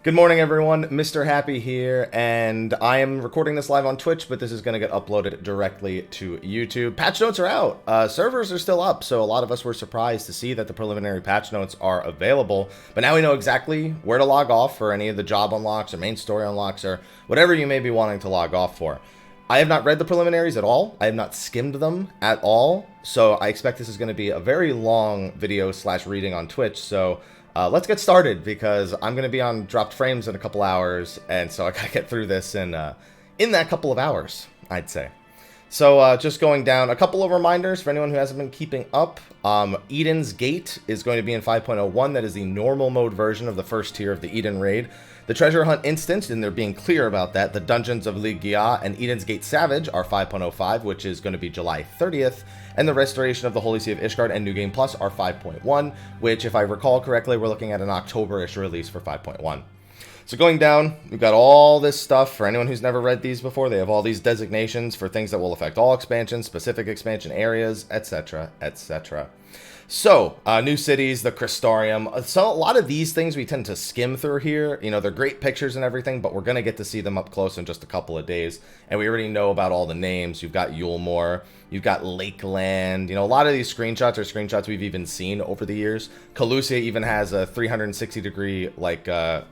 Good morning, everyone. Mr. Happy here, and I am recording this live on Twitch, but this is going to get uploaded directly to YouTube. Patch notes are out. Servers are still up, so a lot of us were surprised to see that the preliminary patch notes are available. But now we know exactly where to log off for any of the job unlocks or main story unlocks or whatever you may be wanting to log off for. I have not read the preliminaries at all. I have not skimmed them at all, so I expect this is going to be a very long video / reading on Twitch, so let's get started, because I'm going to be on dropped frames in a couple hours, and so I got to get through this in that couple of hours, I'd say. So just going down, a couple of reminders for anyone who hasn't been keeping up. Eden's Gate is going to be in 5.01. That is the normal mode version of the first tier of the Eden raid. The Treasure Hunt Instance, and they're being clear about that, the Dungeons of Ligia and Eden's Gate Savage are 5.05, which is going to be July 30th. And the Restoration of the Holy See of Ishgard and New Game Plus are 5.1, which, if I recall correctly, we're looking at an October-ish release for 5.1. So going down, we've got all this stuff. For anyone who's never read these before, they have all these designations for things that will affect all expansions, specific expansion areas, etc., etc. So, new cities, the Crystarium. So a lot of these things we tend to skim through here. You know, they're great pictures and everything, but we're going to get to see them up close in just a couple of days. And we already know about all the names. You've got Yulmore, you've got Lakeland. You know, a lot of these screenshots are screenshots we've even seen over the years. Calusia even has a 360-degree,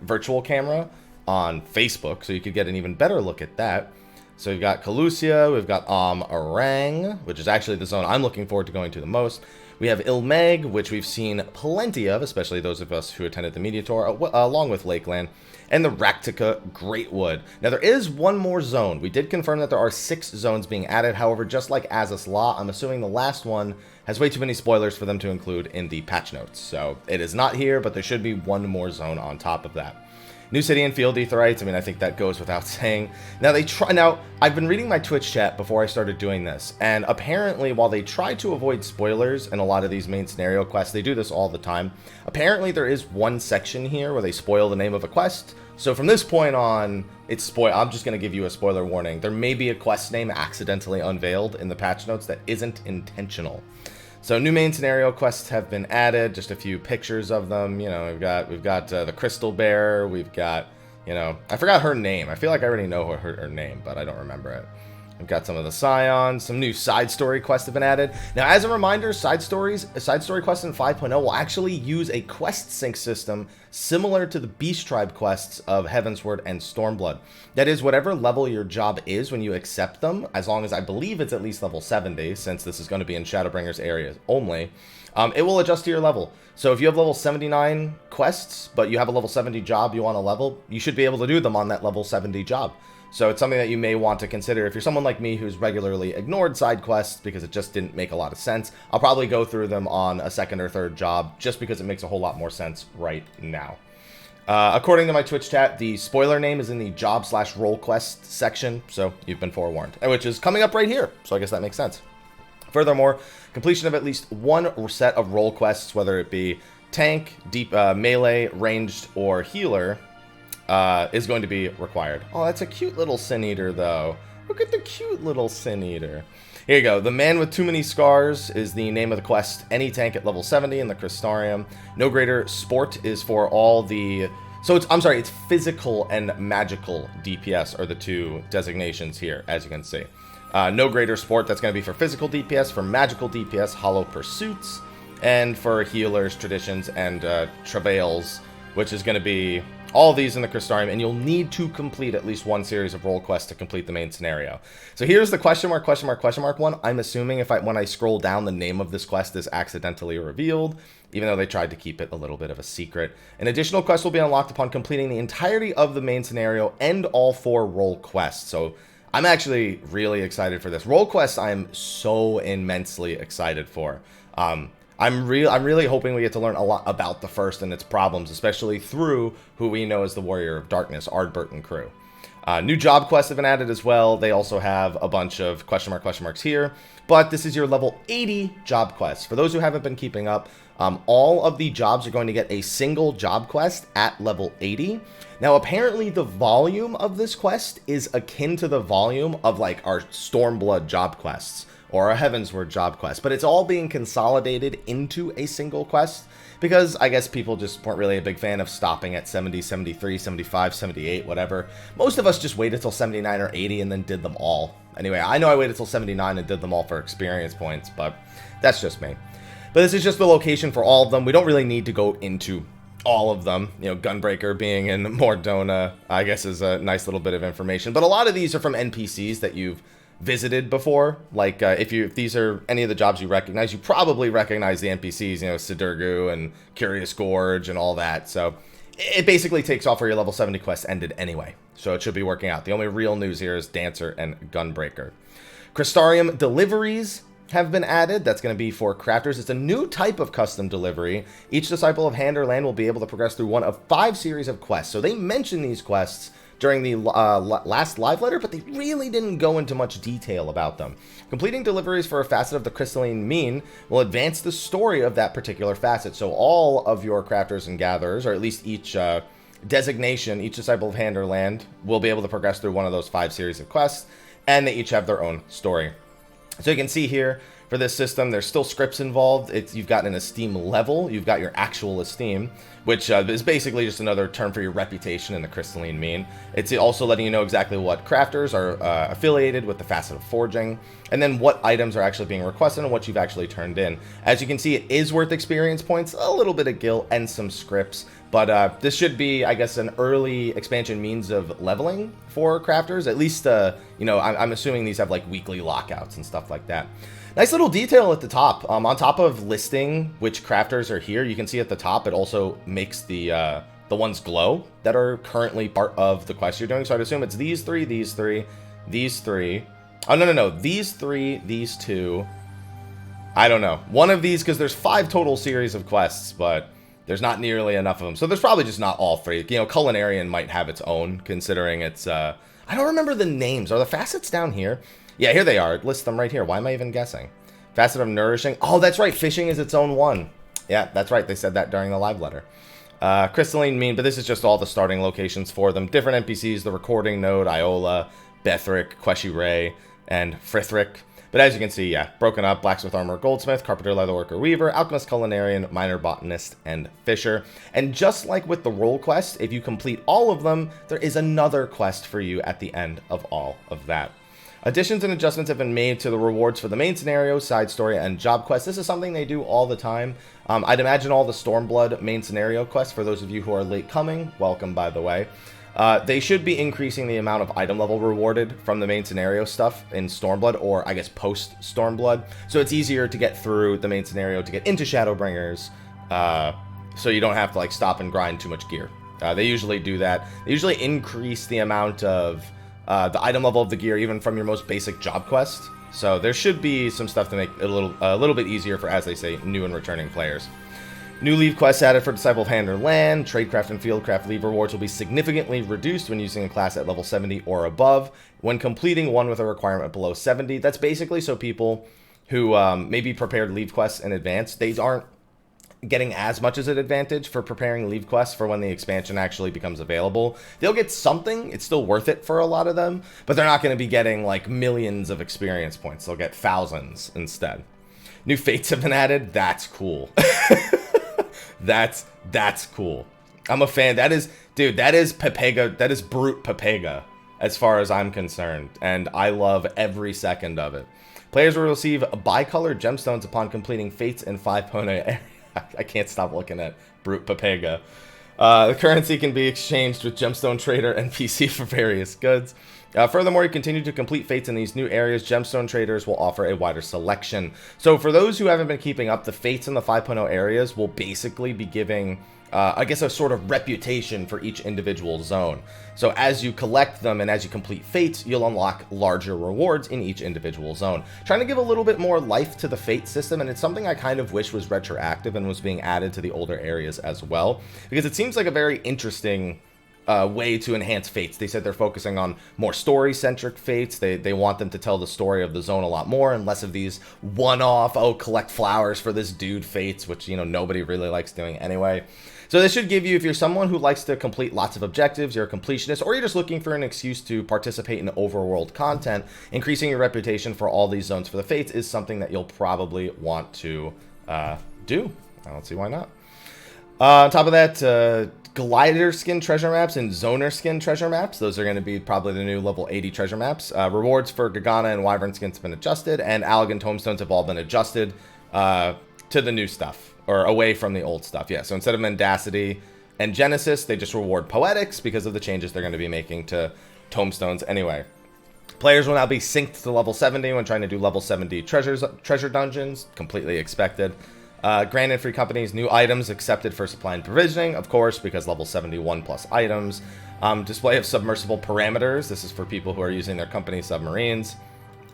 virtual camera on Facebook, so you could get an even better look at that. So we've got Calusia, we've got Arang, which is actually the zone I'm looking forward to going to the most. We have Ilmeg, which we've seen plenty of, especially those of us who attended the media tour, along with Lakeland, and the Raktica Greatwood. Now, there is one more zone. We did confirm that there are 6 zones being added. However, just like Azaz Law, I'm assuming the last one has way too many spoilers for them to include in the patch notes. So it is not here, but there should be one more zone on top of that. New City and Field Aetherites, I mean, I think that goes without saying. Now, I've been reading my Twitch chat before I started doing this, and apparently, while they try to avoid spoilers in a lot of these main scenario quests, they do this all the time. Apparently, there is one section here where they spoil the name of a quest. So from this point on, I'm just going to give you a spoiler warning. There may be a quest name accidentally unveiled in the patch notes that isn't intentional. So new main scenario quests have been added, just a few pictures of them. You know, we've got the Crystal Bear, we've got, you know, I forgot her name. I feel like I already know her name, but I don't remember it. We've got some of the Scions, some new side story quests have been added. Now, as a reminder, side story quests in 5.0 will actually use a quest sync system similar to the Beast Tribe quests of Heavensward and Stormblood. That is, whatever level your job is when you accept them, as long as I believe it's at least level 70, since this is going to be in Shadowbringers areas only, it will adjust to your level. So if you have level 79 quests, but you have a level 70 job you want to level, you should be able to do them on that level 70 job. So it's something that you may want to consider. If you're someone like me who's regularly ignored side quests because it just didn't make a lot of sense, I'll probably go through them on a second or third job just because it makes a whole lot more sense right now. According to my Twitch chat, the spoiler name is in the job/role quest section, so you've been forewarned, which is coming up right here, so I guess that makes sense. Furthermore, completion of at least one set of role quests, whether it be tank, deep melee, ranged, or healer, is going to be required. Oh, that's a cute little Sin Eater, though. Look at the cute little Sin Eater. Here you go. The Man with Too Many Scars is the name of the quest. Any tank at level 70 in the Crystarium. No Greater Sport is for all the... So it's physical and magical DPS are the two designations here, as you can see. No Greater Sport, that's going to be for physical DPS. For magical DPS, Hollow Pursuits. And for healers, traditions, and travails, which is going to be all of these in the Crystarium, and you'll need to complete at least one series of role quests to complete the main scenario. So here's the question mark one. I'm assuming when I scroll down, the name of this quest is accidentally revealed, even though they tried to keep it a little bit of a secret. An additional quest will be unlocked upon completing the entirety of the main scenario and all 4 role quests. So I'm actually really excited for this. Role quests I'm so immensely excited for. I'm really hoping we get to learn a lot about the first and its problems, especially through who we know as the Warrior of Darkness, Ardbert and crew. New job quests have been added as well. They also have a bunch of question marks here. But this is your level 80 job quests. For those who haven't been keeping up, all of the jobs are going to get a single job quest at level 80. Now, apparently the volume of this quest is akin to the volume of like our Stormblood job quests or a Heavensward job quest, but it's all being consolidated into a single quest. because I guess people just weren't really a big fan of stopping at 70, 73, 75, 78, whatever. Most of us just waited till 79 or 80 and then did them all. Anyway, I know I waited till 79 and did them all for experience points, but that's just me. But this is just the location for all of them. We don't really need to go into all of them. You know, Gunbreaker being in Mordona, I guess, is a nice little bit of information. But a lot of these are from NPCs that you've visited before. Like, if these are any of the jobs you recognize, you probably recognize the NPCs, you know, Sidurgu and Curious Gorge and all that. So it basically takes off where your level 70 quest ended anyway. So it should be working out. The only real news here is Dancer and Gunbreaker. Crystarium deliveries have been added. That's going to be for crafters. It's a new type of custom delivery. Each disciple of Hand or Land will be able to progress through one of 5 series of quests. So they mentioned these quests during the last live letter, but they really didn't go into much detail about them. Completing deliveries for a facet of the crystalline mean will advance the story of that particular facet. So all of your crafters and gatherers, or at least each designation, each disciple of Hand or Land, will be able to progress through one of those 5 series of quests, and they each have their own story. So you can see here, for this system, there's still scripts involved. You've got an esteem level, you've got your actual esteem, which is basically just another term for your reputation in the crystalline mean. It's also letting you know exactly what crafters are affiliated with the facet of forging, and then what items are actually being requested and what you've actually turned in. As you can see, it is worth experience points, a little bit of gil, and some scripts. But this should be, I guess, an early expansion means of leveling for crafters. At least, you know, I'm assuming these have like weekly lockouts and stuff like that. Nice little detail at the top. On top of listing which crafters are here, you can see at the top it also makes the ones glow that are currently part of the quest you're doing. So I'd assume it's these 3, these 3, these 3. Oh, no. These 3, these 2. I don't know. One of these, because there's 5 total series of quests, but there's not nearly enough of them. So there's probably just not all 3. You know, Culinarian might have its own, considering it's, I don't remember the names. Are the facets down here? Yeah, here they are. It lists them right here. Why am I even guessing? Facet of Nourishing. Oh, that's right. Fishing is its own one. Yeah, that's right. They said that during the live letter. Crystalline Mean, but this is just all the starting locations for them. Different NPCs, the Recording Node, Iola, Bethric, Queshy Ray, and Frithric. But as you can see, yeah, broken up: Blacksmith, Armor, Goldsmith, Carpenter, Leatherworker, Weaver, Alchemist, Culinarian, Miner, Botanist, and Fisher. And just like with the role quest, if you complete all of them, there is another quest for you at the end of all of that. Additions and adjustments have been made to the rewards for the main scenario, side story, and job quests. This is something they do all the time. I'd imagine all the Stormblood main scenario quests, for those of you who are late coming, welcome by the way. They should be increasing the amount of item level rewarded from the main scenario stuff in Stormblood, or I guess post Stormblood. So it's easier to get through the main scenario to get into Shadowbringers, so you don't have to like stop and grind too much gear. They usually do that. They usually increase the amount of the item level of the gear even from your most basic job quest. So there should be some stuff to make it a little bit easier for, as they say, new and returning players. New Leve quests added for Disciple of Hand or Land. Tradecraft and Fieldcraft Leve rewards will be significantly reduced when using a class at level 70 or above, when completing one with a requirement below 70. That's basically so people who maybe prepared Leve quests in advance, they aren't getting as much as an advantage for preparing Leve quests for when the expansion actually becomes available. They'll get something, it's still worth it for a lot of them, but they're not going to be getting like millions of experience points. They'll get thousands instead. New fates have been added. That's cool. That's cool. I'm a fan. That is, dude, that is Pepega. That is brute Pepega as far as I'm concerned, and I love every second of it. Players will receive bicolored gemstones upon completing fates in 5.0. I can't stop looking at brute Pepega. The currency can be exchanged with Gemstone Trader NPC for various goods. Furthermore, you continue to complete fates in these new areas. Gemstone Traders will offer a wider selection. So for those who haven't been keeping up, the fates in the 5.0 areas will basically be giving, I guess, a sort of reputation for each individual zone. So as you collect them and as you complete fates, you'll unlock larger rewards in each individual zone. Trying to give a little bit more life to the fate system, and it's something I kind of wish was retroactive and was being added to the older areas as well, because it seems like a very interesting way to enhance fates. They said they're focusing on more story-centric fates. They want them to tell the story of the zone a lot more and less of these one-off, oh, collect flowers for this dude fates, which, you know, nobody really likes doing anyway. So this should give you, if you're someone who likes to complete lots of objectives, you're a completionist, or you're just looking for an excuse to participate in overworld content, increasing your reputation for all these zones for the fates is something that you'll probably want to do. I don't see why not. On top of that, glider skin treasure maps and zoner skin treasure maps. Those are going to be probably the new level 80 treasure maps. Rewards for Gargana and Wyvern skins have been adjusted, and Allegan tomestones have all been adjusted to the new stuff, or away from the old stuff. Yeah, so instead of Mendacity and Genesis, they just reward Poetics because of the changes they're going to be making to tomestones anyway. Players will now be synced to level 70 when trying to do level 70 treasure dungeons. Completely expected. Granted free companies, new items accepted for supply and provisioning, of course, because level 71 plus items. Display of submersible parameters. This is for people who are using their company submarines.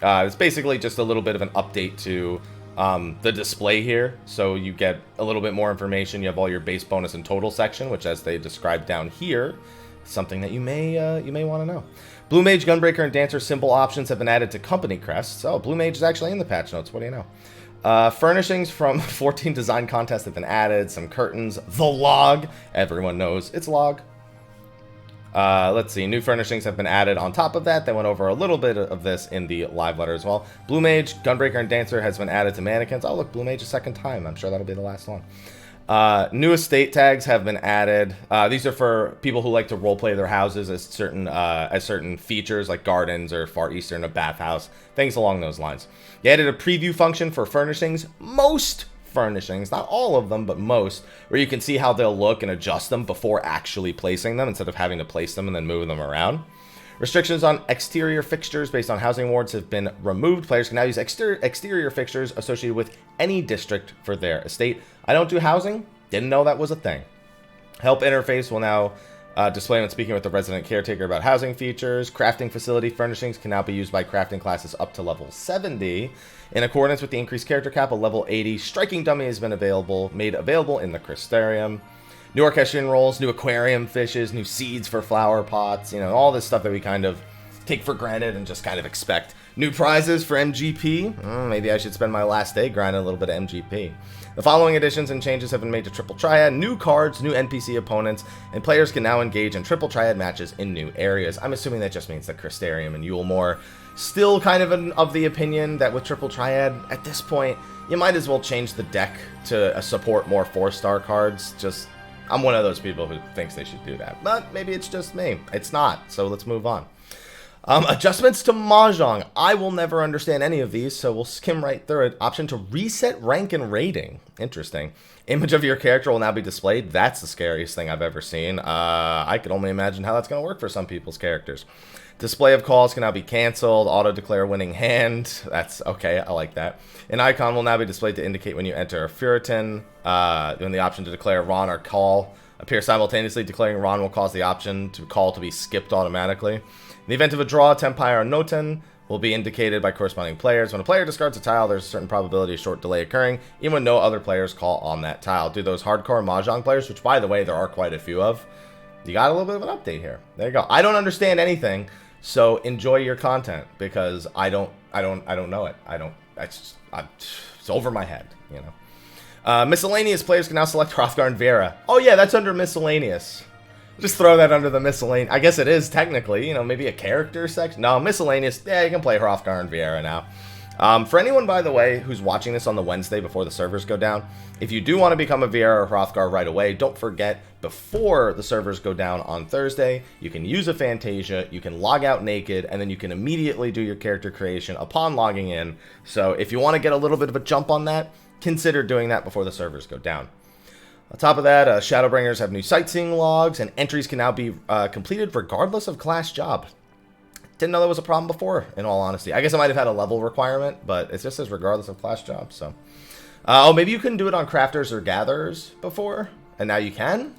It's basically just a little bit of an update to the display here. So you get a little bit more information. You have all your base bonus and total section, which as they describe down here, something that you may want to know. Blue Mage, Gunbreaker, and Dancer symbol options have been added to company crests. Oh, Blue Mage is actually in the patch notes. What do you know? Furnishings from 14 design contests have been added. Some curtains. The log. Everyone knows it's log. Let's see. New furnishings have been added on top of that. They went over a little bit of this in the live letter as well. Blue Mage, Gunbreaker, and Dancer has been added to mannequins. Oh, look. Blue Mage a second time. I'm sure that'll be the last one. New estate tags have been added. These are for people who like to roleplay their houses as certain features like gardens or Far Eastern, a bathhouse, things along those lines. They added a preview function for furnishings. Most furnishings, not all of them, but most, where you can see how they'll look and adjust them before actually placing them instead of having to place them and then move them around. Restrictions on exterior fixtures based on housing awards have been removed. Players can now use exterior fixtures associated with any district for their estate. I don't do housing. Didn't know that was a thing. Help interface will now display when speaking with the resident caretaker about housing features. Crafting facility furnishings can now be used by crafting classes up to level 70. In accordance with the increased character cap, a level 80 striking dummy has been made available in the Crystarium. New orchestrion rolls, new aquarium fishes, new seeds for flower pots, you know, all this stuff that we kind of take for granted and just kind of expect. New prizes for MGP. Maybe I should spend my last day grinding a little bit of MGP. The following additions and changes have been made to Triple Triad. New cards, new NPC opponents, and players can now engage in Triple Triad matches in new areas. I'm assuming that just means that Crystarium and Yulemore. Still kind of the opinion that with Triple Triad, at this point, you might as well change the deck to support more 4-star cards. Just, I'm one of those people who thinks they should do that. But maybe it's just me. It's not, so let's move on. Adjustments to Mahjong. I will never understand any of these, so we'll skim right through it. Option to reset rank and rating. Interesting. Image of your character will now be displayed. That's the scariest thing I've ever seen. I can only imagine how that's going to work for some people's characters. Display of calls can now be canceled. Auto-declare winning hand. That's okay. I like that. An icon will now be displayed to indicate when you enter a Furitan. When the option to declare Ron or call appear simultaneously, declaring Ron will cause the option to call to be skipped automatically. In the event of a draw, Tempire or Noten will be indicated by corresponding players. When a player discards a tile, there's a certain probability of short delay occurring, even when no other players call on that tile. Do those hardcore Mahjong players, which by the way, there are quite a few of, you got a little bit of an update here. There you go. I don't understand anything, so enjoy your content because I don't know it. It's over my head, you know. Miscellaneous players can now select Hrothgar and Vera. Oh yeah, that's under Miscellaneous. Just throw that under the miscellaneous. I guess it is technically, you know, maybe a character section. No, miscellaneous. Yeah, you can play Hrothgar and Vieira now. For anyone, by the way, who's watching this on the Wednesday before the servers go down, if you do want to become a Vieira or Hrothgar right away, don't forget, before the servers go down on Thursday, you can use a Fantasia, you can log out naked, and then you can immediately do your character creation upon logging in. So if you want to get a little bit of a jump on that, consider doing that before the servers go down. On top of that, Shadowbringers have new sightseeing logs, and entries can now be completed regardless of class job. Didn't know that was a problem before, in all honesty. I guess I might have had a level requirement, but it just says regardless of class job, so. Oh, maybe you couldn't do it on Crafters or Gatherers before, and now you can?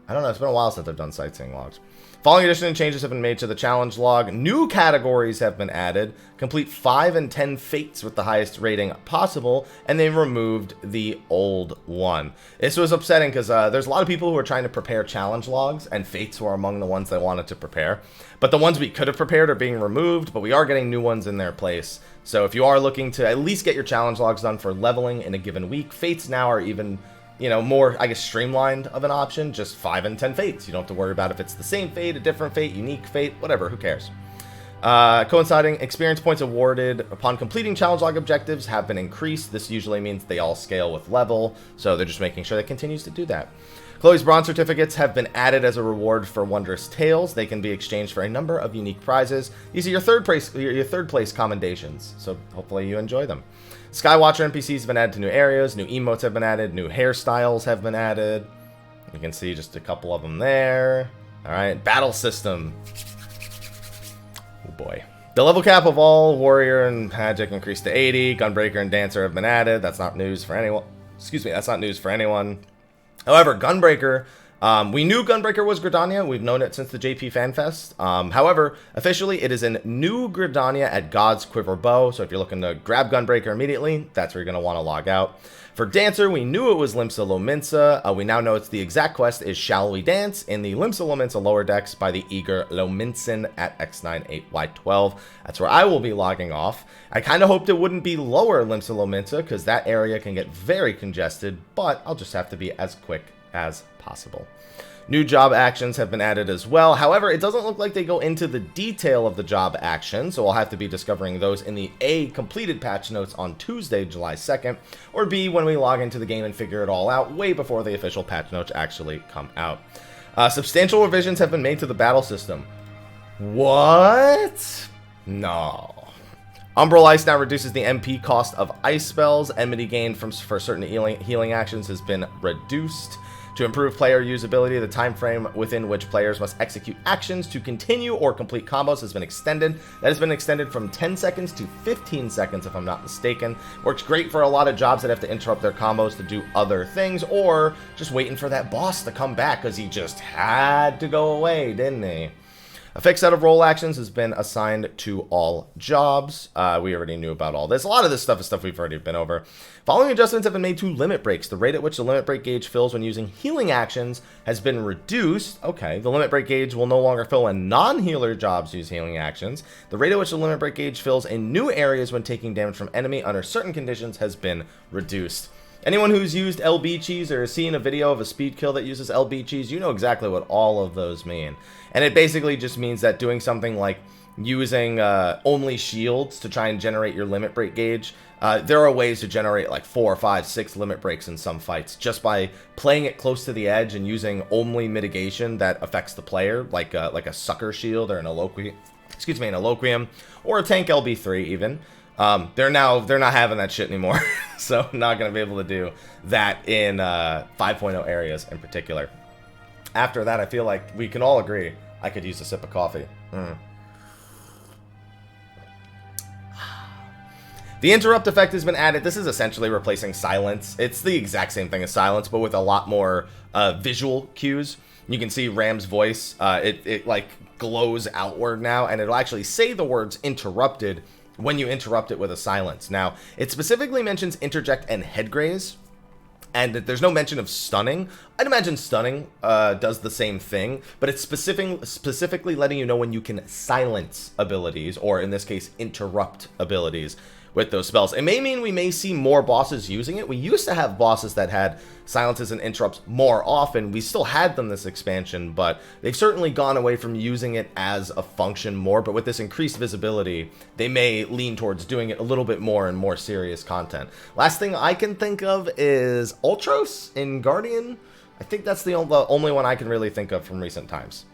I don't know, it's been a while since I've done sightseeing logs. Following addition and changes have been made to the challenge log. New categories have been added. Complete 5 and 10 fates with the highest rating possible, and they removed the old one. This was upsetting because there's a lot of people who are trying to prepare challenge logs, and fates were among the ones they wanted to prepare. But the ones we could have prepared are being removed, but we are getting new ones in their place. So if you are looking to at least get your challenge logs done for leveling in a given week, fates now are even, you know, more, I guess, streamlined of an option. Just 5 and 10 fates. You don't have to worry about if it's the same fate, a different fate, unique fate, whatever, who cares. Coinciding experience points awarded upon completing challenge log objectives have been increased. This usually means they all scale with level, so they're just making sure that continues to do that. Chloe's Bronze certificates have been added as a reward for Wondrous Tales. They can be exchanged for a number of unique prizes. These are your third place commendations, so hopefully you enjoy them. Skywatcher NPCs have been added to new areas. New emotes have been added. New hairstyles have been added. You can see just a couple of them there. All right, battle system. Oh boy. The level cap of all Warrior and Magic increased to 80. Gunbreaker and Dancer have been added. That's not news for anyone. Excuse me, that's not news for anyone. However, Gunbreaker, we knew Gunbreaker was Gridania. We've known it since the JP FanFest. However, officially, it is in New Gridania at God's Quiver Bow. So if you're looking to grab Gunbreaker immediately, that's where you're going to want to log out. For Dancer, we knew it was Limsa Lominsa. We now know it's the exact quest is Shall We Dance in the Limsa Lominsa lower decks by the eager Lominsan at X98Y12. That's where I will be logging off. I kind of hoped it wouldn't be lower Limsa Lominsa because that area can get very congested, but I'll just have to be as quick as possible. New job actions have been added as well. However, it doesn't look like they go into the detail of the job actions, so I'll have to be discovering those in the A, completed patch notes on Tuesday, July 2nd, or B, when we log into the game and figure it all out way before the official patch notes actually come out. Substantial revisions have been made to the battle system. What? No. Umbral Ice now reduces the MP cost of ice spells. Enmity gain for certain healing actions has been reduced. To improve player usability, the time frame within which players must execute actions to continue or complete combos has been extended. That has been extended from 10 seconds to 15 seconds, if I'm not mistaken. Works great for a lot of jobs that have to interrupt their combos to do other things, or just waiting for that boss to come back because he just had to go away, didn't he? A fixed set of role actions has been assigned to all jobs. We already knew about all this. A lot of this stuff is stuff we've already been over. Following adjustments have been made to limit breaks. The rate at which the limit break gauge fills when using healing actions has been reduced. Okay, the limit break gauge will no longer fill when non-healer jobs use healing actions. The rate at which the limit break gauge fills in new areas when taking damage from enemy under certain conditions has been reduced. Anyone who's used LB cheese or has seen a video of a speed kill that uses LB cheese, you know exactly what all of those mean. And it basically just means that doing something like using only shields to try and generate your limit break gauge, there are ways to generate like 4, 5, 6 limit breaks in some fights just by playing it close to the edge and using only mitigation that affects the player, like a sucker shield or an Eloquium, or a tank LB3 even. They're not having that shit anymore, so not going to be able to do that in 5.0 areas in particular. After that, I feel like we can all agree I could use a sip of coffee. The interrupt effect has been added. This is essentially replacing silence. It's the exact same thing as silence, but with a lot more visual cues. You can see Ram's voice. It like glows outward now, and it'll actually say the words interrupted when you interrupt it with a silence. Now, it specifically mentions interject and head graze, and there's no mention of stunning. I'd imagine stunning does the same thing, but it's specifically letting you know when you can silence abilities, or in this case, interrupt abilities with those spells. It may mean we may see more bosses using it. We used to have bosses that had silences and interrupts more often. We still had them this expansion, but they've certainly gone away from using it as a function more. But with this increased visibility, they may lean towards doing it a little bit more in more serious content. Last thing I can think of is Ultros in Guardian. I think that's the only one I can really think of from recent times.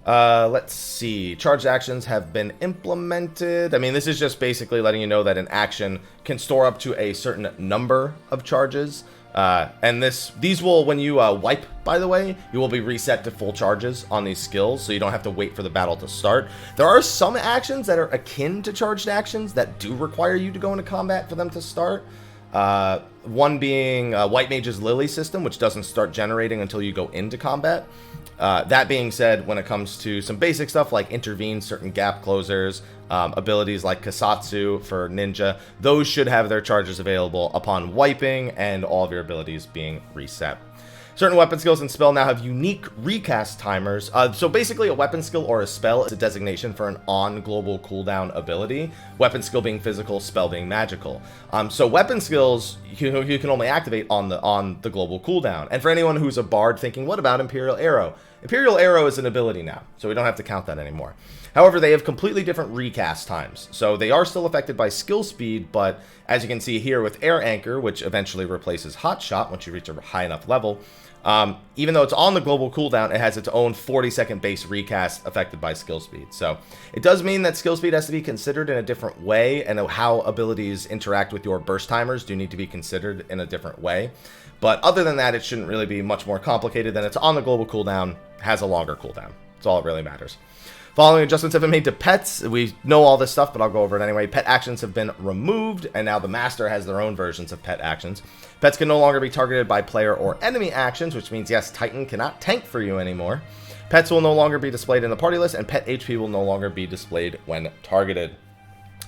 Let's see. Charged actions have been implemented. I mean, this is just basically letting you know that an action can store up to a certain number of charges. And these will, when you wipe, by the way, you will be reset to full charges on these skills, so you don't have to wait for the battle to start. There are some actions that are akin to charged actions that do require you to go into combat for them to start. One being White Mage's Lily system, which doesn't start generating until you go into combat. That being said, when it comes to some basic stuff like intervene, certain gap closers, abilities like Kasatsu for Ninja, those should have their charges available upon wiping and all of your abilities being reset. Certain weapon skills and spell now have unique recast timers. So basically a weapon skill or a spell is a designation for an on-global cooldown ability. Weapon skill being physical, spell being magical. So weapon skills you can only activate on the global cooldown. And for anyone who's a bard thinking, what about Imperial Arrow? Imperial Arrow is an ability now, so we don't have to count that anymore. However, they have completely different recast times. So they are still affected by skill speed, but as you can see here with Air Anchor, which eventually replaces Hot Shot once you reach a high enough level, even though it's on the global cooldown, it has its own 40-second base recast affected by skill speed. So it does mean that skill speed has to be considered in a different way, and how abilities interact with your burst timers do need to be considered in a different way. But other than that, it shouldn't really be much more complicated than it's on the global cooldown, has a longer cooldown. That's all it really matters. Following adjustments have been made to pets. We know all this stuff, but I'll go over it anyway. Pet actions have been removed, and now the master has their own versions of pet actions. Pets can no longer be targeted by player or enemy actions, which means, yes, Titan cannot tank for you anymore. Pets will no longer be displayed in the party list, and pet HP will no longer be displayed when targeted.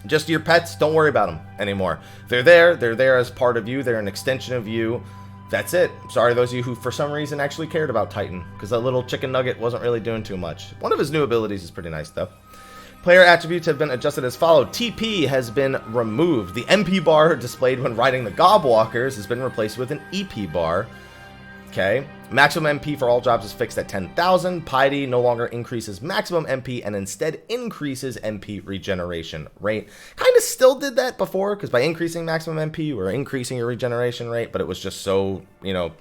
Just your pets, don't worry about them anymore. They're there as part of you, they're an extension of you. That's it. Sorry those of you who for some reason actually cared about Titan, because that little chicken nugget wasn't really doing too much. One of his new abilities is pretty nice though. Player attributes have been adjusted as follows. TP has been removed. The MP bar displayed when riding the Gobwalkers has been replaced with an EP bar. Okay. Maximum MP for all jobs is fixed at 10,000. Piety no longer increases maximum MP and instead increases MP regeneration rate. Kind of still did that before, because by increasing maximum MP, you were increasing your regeneration rate, but it was just so, you know,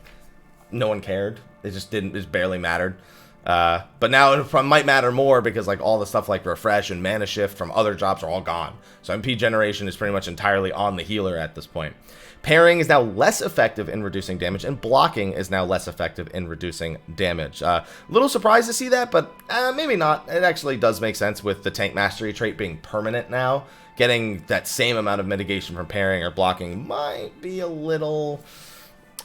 no one cared. It just barely mattered. But now it might matter more because like all the stuff like refresh and mana shift from other jobs are all gone. So MP generation is pretty much entirely on the healer at this point. Parrying is now less effective in reducing damage, and blocking is now less effective in reducing damage. Little surprised to see that, but maybe not. It actually does make sense with the tank mastery trait being permanent now. Getting that same amount of mitigation from parrying or blocking might be a little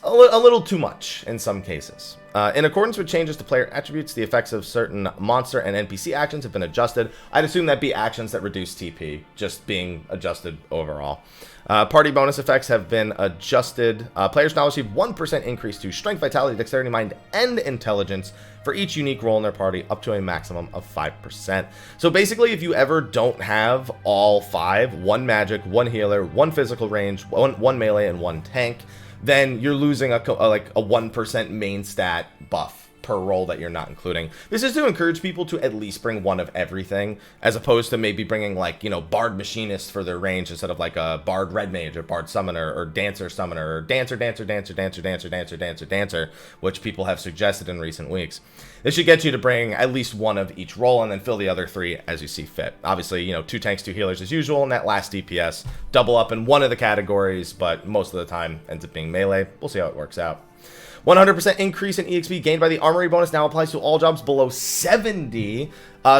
too much in some cases. In accordance with changes to player attributes, the effects of certain monster and NPC actions have been adjusted. I'd assume that'd be actions that reduce TP, just being adjusted overall. Party bonus effects have been adjusted. Players now receive 1% increase to Strength, Vitality, Dexterity, Mind, and Intelligence for each unique role in their party, up to a maximum of 5%. So basically, if you ever don't have all 5, 1 magic, 1 healer, 1 physical range, 1 melee, and 1 tank, then you're losing like a 1% main stat buff per role that you're not including. This is to encourage people to at least bring 1 of everything, as opposed to maybe bringing like, you know, Bard Machinist for their range instead of like a Bard Red Mage or Bard Summoner or Dancer Summoner or Dancer, which people have suggested in recent weeks. This should get you to bring at least 1 of each role and then fill the other 3 as you see fit. Obviously, you know, 2 tanks, 2 healers as usual, and that last DPS double up in one of the categories, but most of the time ends up being melee. We'll see how it works out. 100% increase in EXP gained by the Armory bonus now applies to all jobs below 70.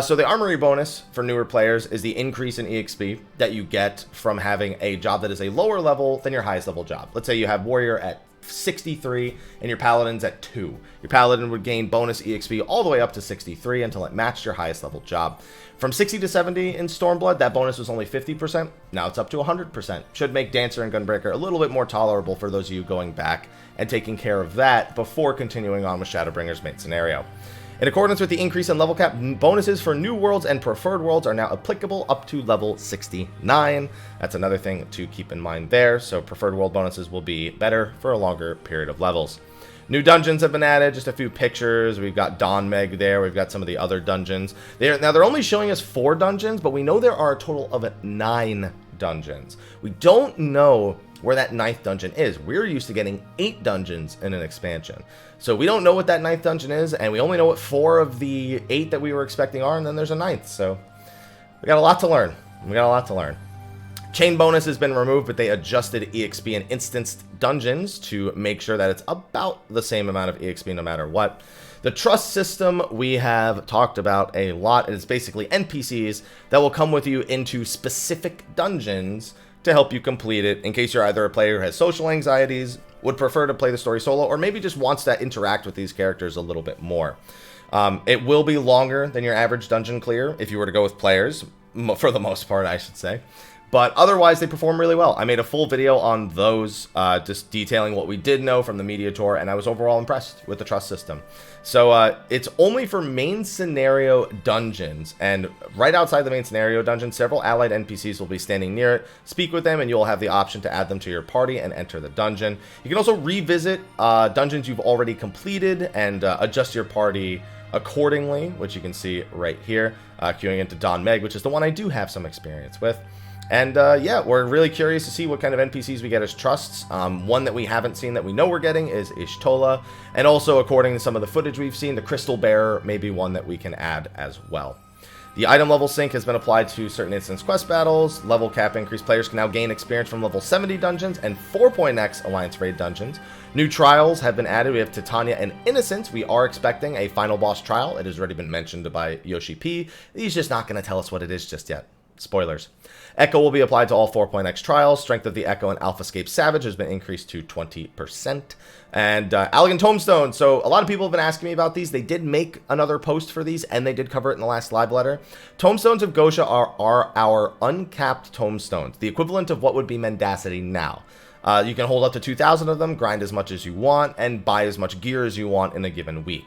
So the Armory bonus for newer players is the increase in EXP that you get from having a job that is a lower level than your highest level job. Let's say you have Warrior at 63 and your Paladin's at 2. Your Paladin would gain bonus EXP all the way up to 63 until it matched your highest level job. From 60 to 70 in Stormblood, that bonus was only 50%. Now it's up to 100%. Should make Dancer and Gunbreaker a little bit more tolerable for those of you going back and taking care of that before continuing on with Shadowbringer's main scenario. In accordance with the increase in level cap, bonuses for new worlds and preferred worlds are now applicable up to level 69. That's another thing to keep in mind there. So preferred world bonuses will be better for a longer period of levels. New dungeons have been added, just a few pictures. We've got Dawn Meg there. We've got some of the other dungeons. Now they're only showing us 4 dungeons, but we know there are a total of 9 dungeons. We don't know where that 9th dungeon is. We're used to getting 8 dungeons in an expansion. So we don't know what that 9th dungeon is, and we only know what 4 of the 8 that we were expecting are, and then there's a 9th. So we got a lot to learn. Chain bonus has been removed, but they adjusted EXP and instanced dungeons to make sure that it's about the same amount of EXP no matter what. The trust system we have talked about a lot. It's basically NPCs that will come with you into specific dungeons to help you complete it, in case you're either a player who has social anxieties, would prefer to play the story solo, or maybe just wants to interact with these characters a little bit more. It will be longer than your average dungeon clear if you were to go with players, for the most part, I should say. But otherwise, they perform really well. I made a full video on those, just detailing what we did know from the media tour, and I was overall impressed with the trust system. So it's only for main scenario dungeons, and right outside the main scenario dungeon, several allied NPCs will be standing near it. Speak with them, and you'll have the option to add them to your party and enter the dungeon. You can also revisit dungeons you've already completed and adjust your party accordingly, which you can see right here, queuing into Don Meg, which is the one I do have some experience with. And yeah, we're really curious to see what kind of NPCs we get as trusts. One that we haven't seen that we know we're getting is Ishtola. And also, according to some of the footage we've seen, the Crystal Bearer may be one that we can add as well. The item level sync has been applied to certain instance quest battles. Level cap increase. Players can now gain experience from level 70 dungeons and 4.x Alliance Raid dungeons. New trials have been added. We have Titania and Innocence. We are expecting a final boss trial. It has already been mentioned by Yoshi P. He's just not going to tell us what it is just yet. Spoilers. Echo will be applied to all 4.x trials. Strength of the Echo and Alphascape Savage has been increased to 20%. And Elegant Tombstone. So a lot of people have been asking me about these. They did make another post for these, and they did cover it in the last live letter. Tombstones of Gosha are our uncapped tombstones, the equivalent of what would be Mendacity now. You can hold up to 2,000 of them, grind as much as you want, and buy as much gear as you want in a given week.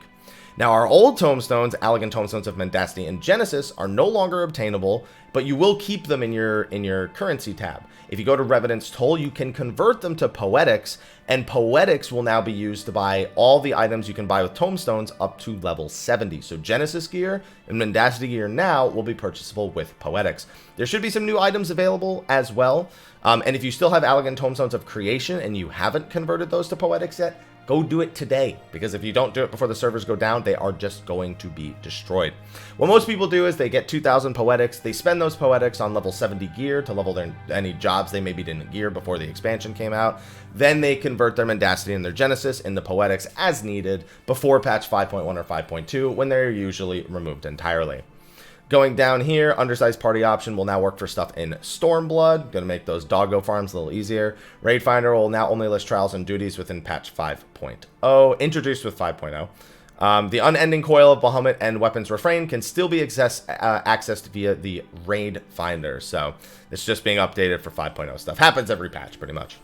Now, our old tombstones, Elegant Tombstones of Mendacity and Genesis, are no longer obtainable, but you will keep them in your currency tab. If you go to Revenant's Toll, you can convert them to Poetics, and Poetics will now be used to buy all the items you can buy with tombstones up to level 70. So Genesis gear and Mendacity gear now will be purchasable with Poetics. There should be some new items available as well. And if you still have Elegant Tombstones of Creation and you haven't converted those to Poetics yet, go do it today, because if you don't do it before the servers go down, they are just going to be destroyed. What most people do is they get 2,000 Poetics, they spend those Poetics on level 70 gear to level any jobs they maybe didn't gear before the expansion came out. Then they convert their Mendacity and their Genesis into Poetics as needed before patch 5.1 or 5.2, when they're usually removed entirely. Going down here, undersized party option will now work for stuff in Stormblood. Going to make those doggo farms a little easier. Raid Finder will now only list trials and duties within patch 5.0, introduced with 5.0. The unending coil of Bahamut and weapons refrain can still be accessed via the Raid Finder. So it's just being updated for 5.0 stuff. Happens every patch, pretty much.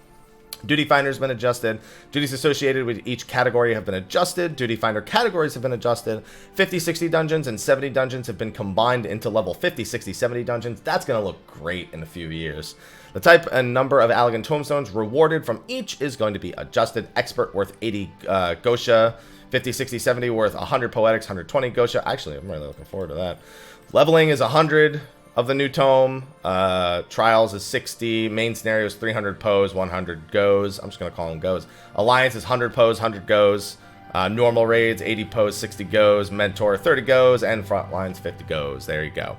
Duty Finder has been adjusted. Duties associated with each category have been adjusted. Duty Finder categories have been adjusted. 50, 60 dungeons and 70 dungeons have been combined into level 50, 60, 70 dungeons. That's going to look great in a few years. The type and number of Elegant Tombstones rewarded from each is going to be adjusted. Expert worth 80 Gosha. 50, 60, 70 worth 100 Poetics, 120 Gosha. Actually, I'm really looking forward to that. Leveling is 100 of the new tome. Trials is 60. Main scenario is 300 pose, 100 goes. I'm just going to call them goes. Alliance is 100 pose, 100 goes. Normal raids, 80 pose, 60 goes. Mentor, 30 goes. And Frontlines, 50 goes. There you go.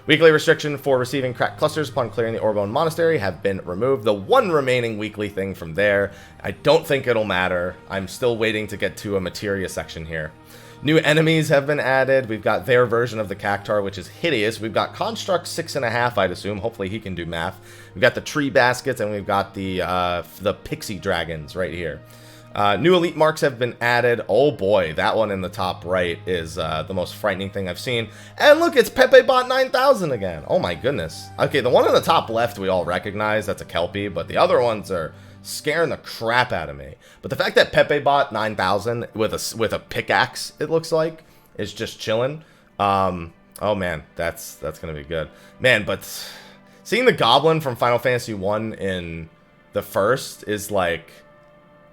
Weekly restriction for receiving cracked clusters upon clearing the Orbone Monastery have been removed. The one remaining weekly thing from there, I don't think it'll matter. I'm still waiting to get to a materia section here. New enemies have been added. We've got their version of the Cactar, which is hideous. We've got Construct 6.5, I'd assume. Hopefully he can do math. We've got the tree baskets, and we've got the pixie dragons right here. New elite marks have been added. Oh boy, that one in the top right is the most frightening thing I've seen. And look, it's Pepe Bot 9000 again. Oh my goodness. Okay, the one in the top left we all recognize. That's a Kelpie, but the other ones are scaring the crap out of me. But the fact that Pepe Bot 9000 with a pickaxe, it looks like, is just chilling. Oh man, that's gonna be good, man. But seeing the Goblin from Final Fantasy 1 in the first is like,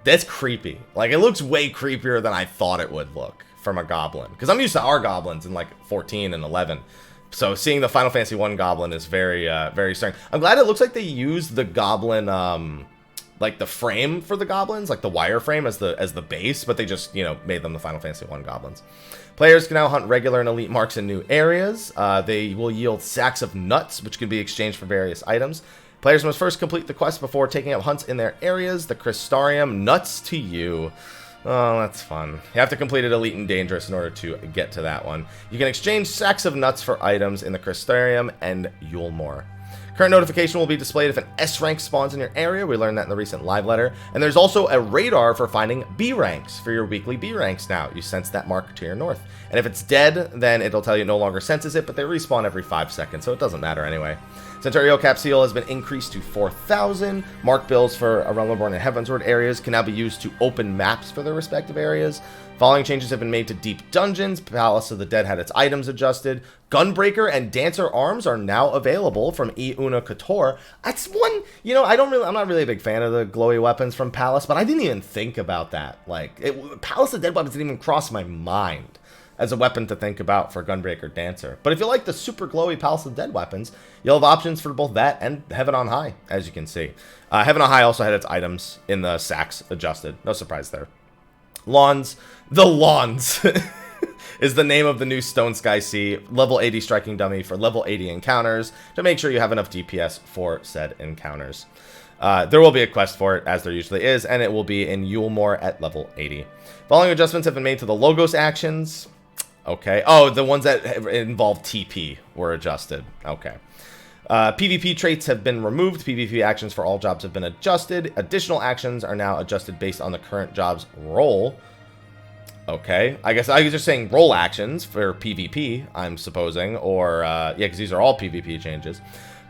that's creepy. Like, it looks way creepier than I thought it would look from a Goblin, because I'm used to our Goblins in like 14 and 11. So seeing the Final Fantasy 1 Goblin is very very stunning. I'm glad it looks like they used the Goblin like the frame for the goblins, like the wireframe as the base, but they just, you know, made them the Final Fantasy 1 goblins. Players can now hunt regular and elite marks in new areas. They will yield sacks of nuts, which can be exchanged for various items. Players must first complete the quest before taking up hunts in their areas. The Crystarium, nuts to you. Oh, that's fun. You have to complete it elite and dangerous in order to get to that one. You can exchange sacks of nuts for items in the Crystarium and Yulmore. Current notification will be displayed if an S rank spawns in your area. We learned that in the recent live letter. And there's also a radar for finding B ranks for your weekly B ranks now. You sense that mark to your north. And if it's dead, then it'll tell you it no longer senses it, but they respawn every 5 seconds, so it doesn't matter anyway. Centurio Capsule has been increased to 4,000. Mark bills for A Realm Reborn and Heavensward areas can now be used to open maps for their respective areas. Following changes have been made to Deep Dungeons. Palace of the Dead had its items adjusted. Gunbreaker and Dancer arms are now available from E. Una Couture. That's one, you know, I'm not really a big fan of the glowy weapons from Palace, but I didn't even think about that. Like, Palace of the Dead weapons didn't even cross my mind as a weapon to think about for Gunbreaker Dancer. But if you like the super glowy Palace of the Dead weapons, you'll have options for both that and Heaven on High, as you can see. Heaven on High also had its items in the sacks adjusted. No surprise there. Lawns. The Lawns is the name of the new Stone Sky Sea level 80 striking dummy for level 80 encounters to make sure you have enough DPS for said encounters. There will be a quest for it, as there usually is, and it will be in Yulemore at level 80. Following adjustments have been made to the Logos actions. Okay. Oh, the ones that involve TP were adjusted. Okay. PvP traits have been removed. PvP actions for all jobs have been adjusted. Additional actions are now adjusted based on the current job's role. Okay. I guess I was just saying role actions for PvP, I'm supposing. Or, yeah, because these are all PvP changes.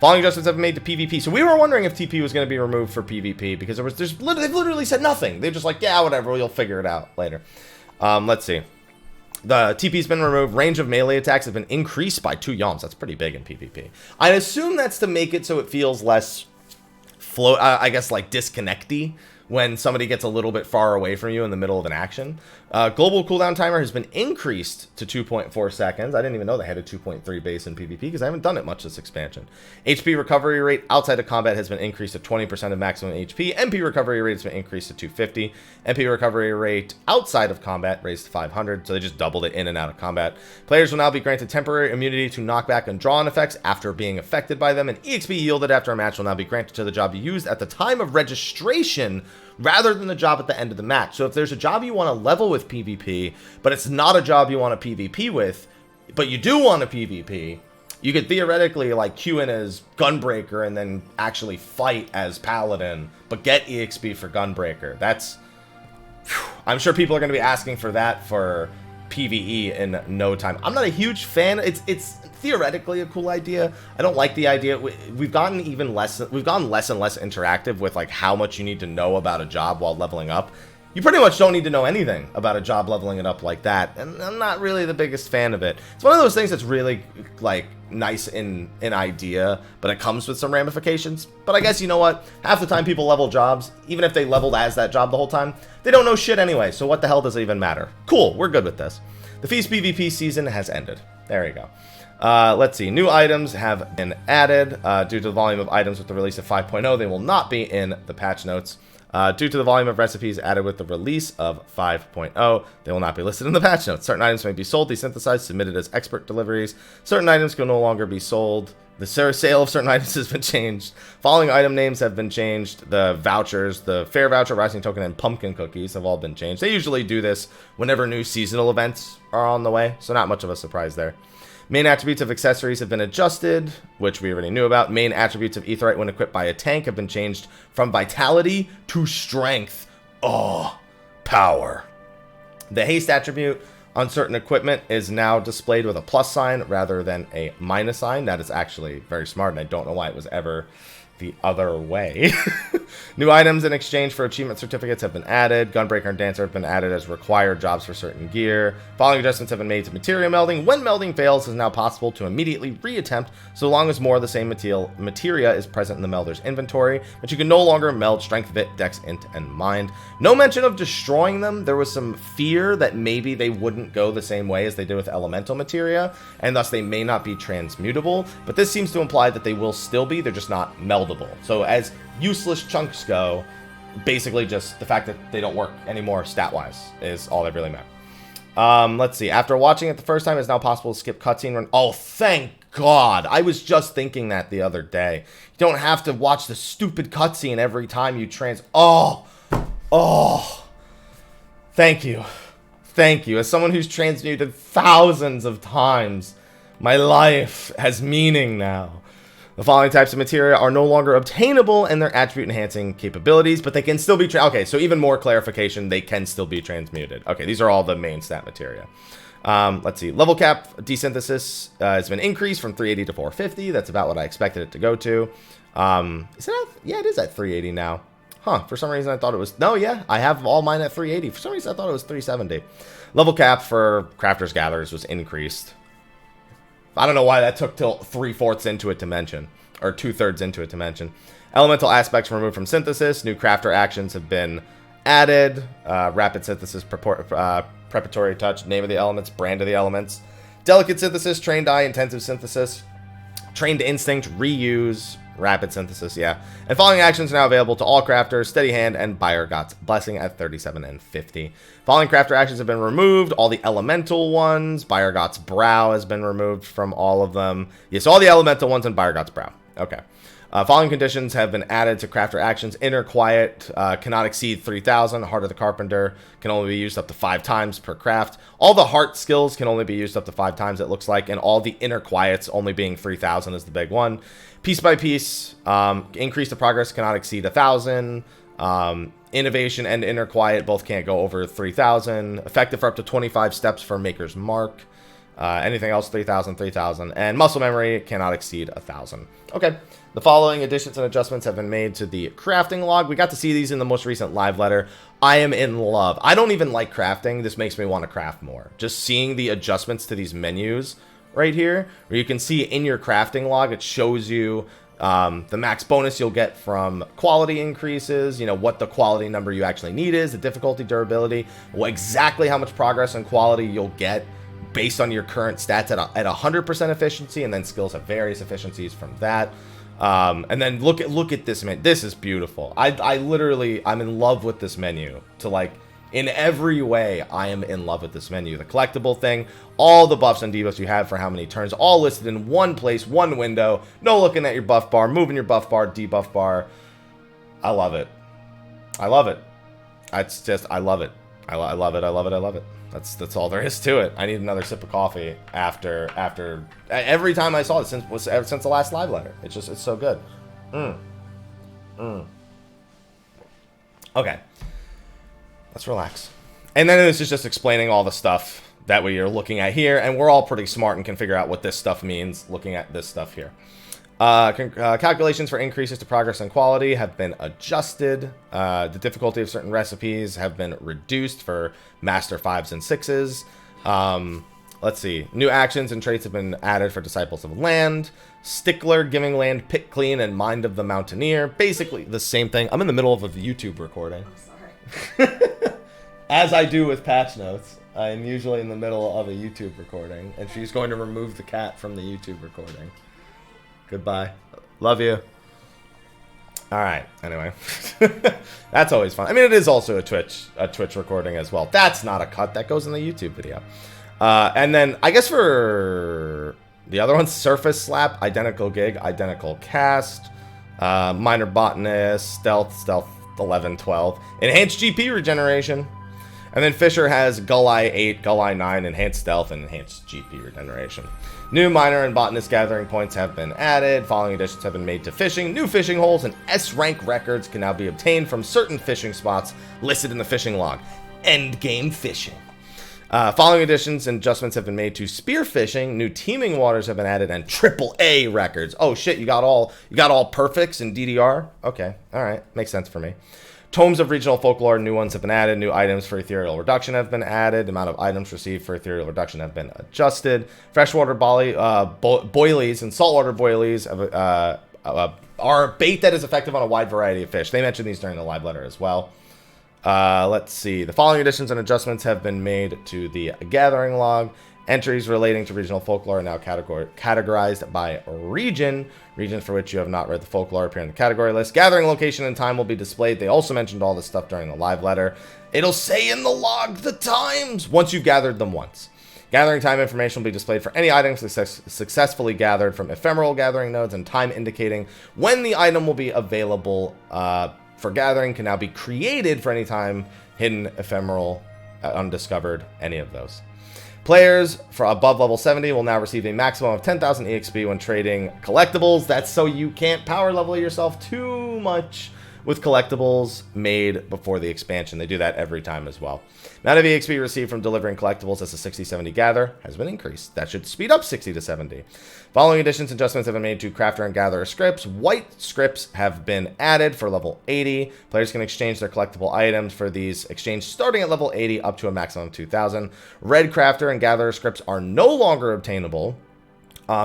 Following adjustments have been made to PvP. So we were wondering if TP was going to be removed for PvP because they've literally said nothing. They're just like, yeah, whatever, you'll figure it out later. Let's see. The TP's been removed. Range of melee attacks have been increased by 2 yalms. That's pretty big in PvP. I assume that's to make it so it feels less I guess like disconnecty when somebody gets a little bit far away from you in the middle of an action. Global cooldown timer has been increased to 2.4 seconds. I didn't even know they had a 2.3 base in PvP because I haven't done it much this expansion. HP recovery rate outside of combat has been increased to 20% of maximum HP. MP recovery rate has been increased to 250. MP recovery rate outside of combat raised to 500, so they just doubled it in and out of combat. Players will now be granted temporary immunity to knockback and draw-on effects after being affected by them, and EXP yielded after a match will now be granted to the job you used at the time of registration rather than the job at the end of the match. So if there's a job you want to level with PvP, but it's not a job you want to PvP with, but you do want to PvP, you could theoretically like queue in as Gunbreaker and then actually fight as Paladin, but get EXP for Gunbreaker. That's... I'm sure people are going to be asking for that for PvE in no time. I'm not a huge fan. It's theoretically a cool idea. I don't like the idea. We've gotten less and less interactive with like how much you need to know about a job while leveling up. You pretty much don't need to know anything about a job leveling it up like that, and I'm not really the biggest fan of it. It's one of those things that's really like nice in an idea, but it comes with some ramifications. But I guess, you know what, half the time people level jobs, even if they leveled as that job the whole time, they don't know shit anyway, so what the hell does it even matter? Cool, we're good with this. The Feast PvP season has ended. There you go. Let's see. New items have been added. Due to the volume of items with the release of 5.0, they will not be in the patch notes. Due to the volume of recipes added with the release of 5.0, they will not be listed in the patch notes. Certain items may be sold, desynthesized, submitted as expert deliveries. Certain items can no longer be sold. The sale of certain items has been changed. Following item names have been changed. The vouchers, the Fair Voucher, Rising Token, and Pumpkin Cookies have all been changed. They usually do this whenever new seasonal events are on the way, so not much of a surprise there. Main attributes of accessories have been adjusted, which we already knew about. Main attributes of Aetheryte when equipped by a tank have been changed from Vitality to Strength. Oh, power. The Haste attribute on certain equipment is now displayed with a plus sign rather than a minus sign. That is actually very smart, and I don't know why it was ever the other way. New items in exchange for achievement certificates have been added. Gunbreaker and Dancer have been added as required jobs for certain gear. Following adjustments have been made to materia melding. When melding fails, it is now possible to immediately reattempt so long as more of the same materia is present in the melder's inventory, but you can no longer meld Strength, Vit, Dex, Int, and Mind. No mention of destroying them. There was some fear that maybe they wouldn't go the same way as they did with elemental materia, and thus they may not be transmutable, but this seems to imply that they will still be, they're just not meldable. So as useless chunks go, basically just the fact that they don't work anymore stat-wise is all that really matters. Let's see. After watching it the first time, it's now possible to skip cutscene run. Oh, thank God. I was just thinking that the other day. You don't have to watch the stupid cutscene every time you Oh. Thank you. Thank you. As someone who's transmuted thousands of times, my life has meaning now. The following types of materia are no longer obtainable in their attribute enhancing capabilities, but they can still be okay, so even more clarification, they can still be transmuted. Okay, these are all the main stat materia. Let's see. Level cap desynthesis has been increased from 380 to 450. That's about what I expected it to go to. Is it at, yeah, it is at 380 now. Huh, for some reason I thought it was... No, yeah, I have all mine at 380. For some reason I thought it was 370. Level cap for Crafters Gatherers was increased. I don't know why that took till 3/4 into it to mention. Or 2/3 into it to mention. Elemental aspects removed from synthesis. New crafter actions have been added. Rapid synthesis, preparatory touch, name of the elements, brand of the elements. Delicate synthesis, trained eye, intensive synthesis. Trained instinct, reuse, rapid synthesis, yeah. And following actions are now available to all crafters, Steady Hand, and Bayergot's Blessing at 37 and 50. Following crafter actions have been removed, all the elemental ones. Bayergot's Brow has been removed from all of them. Yes, all the elemental ones and Bayergot's Brow. Okay. Following conditions have been added to crafter actions. Inner Quiet cannot exceed 3,000. Heart of the Carpenter can only be used up to 5 times per craft. All the heart skills can only be used up to 5 times, it looks like. And all the Inner Quiets only being 3,000 is the big one. Piece by piece, increase the progress cannot exceed 1,000. Innovation and Inner Quiet both can't go over 3,000. Effective for up to 25 steps for Maker's Mark. Anything else, 3,000, 3,000. And muscle memory cannot exceed 1,000. Okay. The following additions and adjustments have been made to the crafting log. We got to see these in the most recent live letter. I am in love. I don't even like crafting. This makes me want to craft more. Just seeing the adjustments to these menus right here, where you can see in your crafting log, it shows you the max bonus you'll get from quality increases, you know, what the quality number you actually need is, the difficulty, durability, exactly how much progress and quality you'll get based on your current stats at 100% efficiency, and then skills have various efficiencies from that. And then look at this menu. This is beautiful. I'm in love with this menu. To like, in every way, I am in love with this menu. The collectible thing, all the buffs and debuffs you have for how many turns, all listed in one place, one window. No looking at your buff bar, moving your buff bar, debuff bar. I love it. I love it. It's just, I love it. I love it. I love it. I love it. That's all there is to it. I need another sip of coffee after every time I saw it since the last live letter. It's so good. Okay, let's relax. And then this is just explaining all the stuff that we are looking at here, and we're all pretty smart and can figure out what this stuff means looking at this stuff here. Calculations for increases to progress and quality have been adjusted. The difficulty of certain recipes have been reduced for Master 5s and 6s. Let's see. New actions and traits have been added for Disciples of Land. Stickler, Giving Land, Pick Clean, and Mind of the Mountaineer. Basically the same thing. I'm in the middle of a YouTube recording. I'm sorry. As I do with patch notes. I'm usually in the middle of a YouTube recording, and she's going to remove the cat from the YouTube recording. Goodbye. Love you. All right. Anyway, that's always fun. I mean, it is also a Twitch recording as well. That's not a cut. That goes in the YouTube video. And then I guess for the other ones, Surface Slap, Identical Gig, Identical Cast, Minor Botanist, Stealth 11, 12, Enhanced GP Regeneration. And then Fisher has Gull Eye 8, Gull Eye 9, Enhanced Stealth, and Enhanced GP Regeneration. New Minor and Botanist gathering points have been added. Following additions have been made to fishing. New fishing holes and S-rank records can now be obtained from certain fishing spots listed in the fishing log. Endgame fishing. Following additions and adjustments have been made to spear fishing. New teaming waters have been added, and AAA records. Oh shit, you got all perfects in DDR? Okay, all right, makes sense for me. Tomes of regional folklore, new ones have been added. New items for ethereal reduction have been added. The amount of items received for ethereal reduction have been adjusted. Freshwater boilies and saltwater boilies are bait that is effective on a wide variety of fish. They mentioned these during the live letter as well. Let's see. The following additions and adjustments have been made to the gathering log. Entries relating to regional folklore are now categorized by region. Regions for which you have not read the folklore appear in the category list. Gathering location and time will be displayed. They also mentioned all this stuff during the live letter. It'll say in the log the times once you've gathered them once. Gathering time information will be displayed for any items successfully gathered from ephemeral gathering nodes, and time indicating when the item will be available for gathering can now be created for any time hidden, ephemeral, undiscovered, any of those. Players for above level 70 will now receive a maximum of 10,000 EXP when trading collectibles. That's so you can't power level yourself too much with collectibles made before the expansion. They do that every time as well. Amount of EXP received from delivering collectibles as a 60-70 gather has been increased. That should speed up 60 to 70. Following additions and adjustments have been made to crafter and gatherer scripts. White scripts have been added for level 80. Players can exchange their collectible items for these exchange starting at level 80 up to a maximum of 2,000. Red crafter and gatherer scripts are no longer obtainable.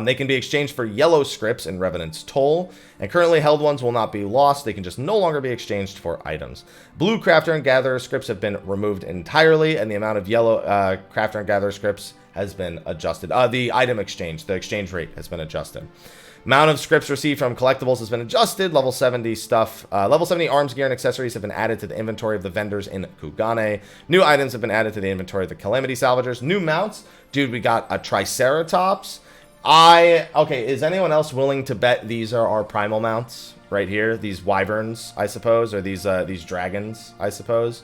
They can be exchanged for yellow scripts in Revenant's Toll, and currently held ones will not be lost. They can just no longer be exchanged for items. Blue crafter and gatherer scripts have been removed entirely, and the amount of yellow crafter and gatherer scripts has been adjusted. The item exchange, the exchange rate has been adjusted. Amount of scripts received from collectibles has been adjusted. Level 70 stuff. Level 70 arms, gear, and accessories have been added to the inventory of the vendors in Kugane. New items have been added to the inventory of the Calamity Salvagers. New mounts. Dude, we got a Triceratops. Okay, is anyone else willing to bet these are our primal mounts right here? These wyverns, I suppose, or these dragons, I suppose.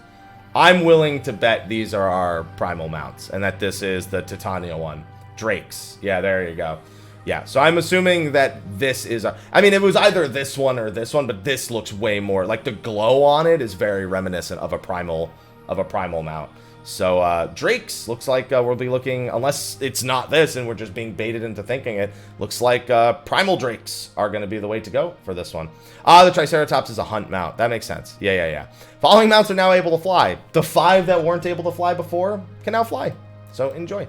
I'm willing to bet these are our primal mounts, and that this is the Titania one. Drakes. Yeah, there you go. Yeah, so I'm assuming that this is I mean, it was either this one or this one, but this looks way more like the glow on it is very reminiscent of a primal mount. So Drakes looks like we'll be looking, unless it's not this and we're just being baited into thinking it, looks like primal Drakes are going to be the way to go for this one. The Triceratops is a hunt mount. That makes sense. Yeah. Following mounts are now able to fly. The 5 that weren't able to fly before can now fly. So enjoy.